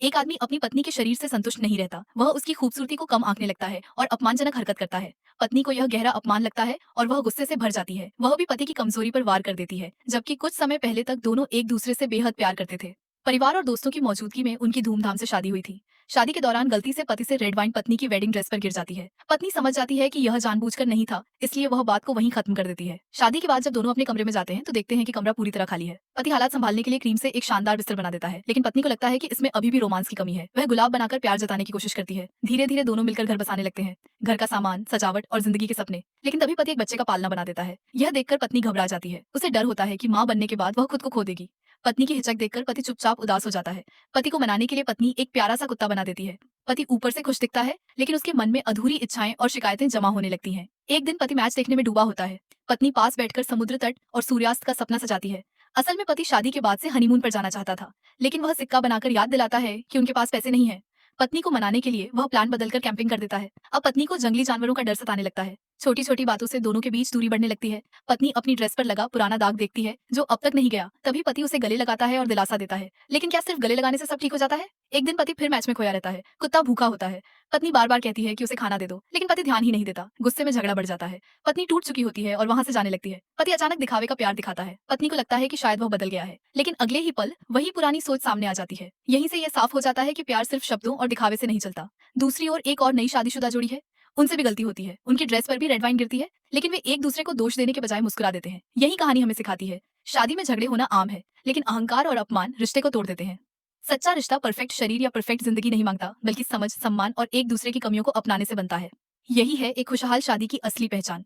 एक आदमी अपनी पत्नी के शरीर से संतुष्ट नहीं रहता, वह उसकी खूबसूरती को कम आंकने लगता है और अपमानजनक हरकत करता है। पत्नी को यह गहरा अपमान लगता है और वह गुस्से से भर जाती है। वह भी पति की कमजोरी पर वार कर देती है, जबकि कुछ समय पहले तक दोनों एक दूसरे से बेहद प्यार करते थे। परिवार और दोस्तों की मौजूदगी में उनकी धूमधाम से शादी हुई थी। शादी के दौरान गलती से पति से रेड वाइन पत्नी की वेडिंग ड्रेस पर गिर जाती है। पत्नी समझ जाती है कि यह जानबूझकर नहीं था, इसलिए वह बात को वहीं खत्म कर देती है। शादी के बाद जब दोनों अपने कमरे में जाते हैं तो देखते हैं कि कमरा पूरी तरह खाली है। पति हालात संभालने के लिए क्रीम से एक शानदार बिस्तर बना देता है, लेकिन पत्नी को लगता है कि इसमें अभी भी रोमांस की कमी है। वह गुलाब बनाकर प्यार जताने की कोशिश करती है। धीरे धीरे दोनों मिलकर घर बसाने लगते हैं, घर का सामान, सजावट और जिंदगी के सपने। लेकिन तभी पति एक बच्चे का पालना बना देता है। यह देखकर पत्नी घबरा जाती है। उसे डर होता है कि मां बनने के बाद वह खुद को खो देगी। पत्नी की हिचक देखकर पति चुपचाप उदास हो जाता है। पति को मनाने के लिए पत्नी एक प्यारा सा कुत्ता बना देती है। पति ऊपर से खुश दिखता है, लेकिन उसके मन में अधूरी इच्छाएं और शिकायतें जमा होने लगती हैं। एक दिन पति मैच देखने में डूबा होता है। पत्नी पास बैठकर समुद्र तट और सूर्यास्त का सपना सजाती है। असल में पति शादी के बाद से हनीमून पर जाना चाहता था, लेकिन वह सिक्का बनाकर याद दिलाता है कि उनके पास पैसे नहीं है। पत्नी को मनाने के लिए वह प्लान बदलकर कैंपिंग कर देता है। अब पत्नी को जंगली जानवरों का डर सताने लगता है। छोटी छोटी बातों से दोनों के बीच दूरी बढ़ने लगती है। पत्नी अपनी ड्रेस पर लगा पुराना दाग देखती है जो अब तक नहीं गया। तभी पति उसे गले लगाता है और दिलासा देता है। लेकिन क्या सिर्फ गले लगाने से सब ठीक हो जाता है? एक दिन पति फिर मैच में खोया रहता है। कुत्ता भूखा होता है। पत्नी बार बार कहती है कि उसे खाना दे दो, लेकिन पति ध्यान ही नहीं देता। गुस्से में झगड़ा बढ़ जाता है। पत्नी टूट चुकी होती है और वहां से जाने लगती है। पति अचानक दिखावे का प्यार दिखाता है। पत्नी को लगता है कि शायद वह बदल गया है, लेकिन अगले ही पल वही पुरानी सोच सामने आ जाती है। यहीं से यह साफ हो जाता है कि प्यार सिर्फ शब्दों और दिखावे से नहीं चलता। दूसरी ओर एक और नई शादीशुदा जोड़ी है। उनसे भी गलती होती है। उनकी ड्रेस पर भी रेड वाइन गिरती है, लेकिन वे एक दूसरे को दोष देने के बजाय मुस्कुरा देते हैं। यही कहानी हमें सिखाती है, शादी में झगड़े होना आम है, लेकिन अहंकार और अपमान रिश्ते को तोड़ देते हैं। सच्चा रिश्ता परफेक्ट शरीर या परफेक्ट जिंदगी नहीं मांगता, बल्कि समझ, सम्मान और एक दूसरे की कमियों को अपनाने से बनता है। यही है एक खुशहाल शादी की असली पहचान।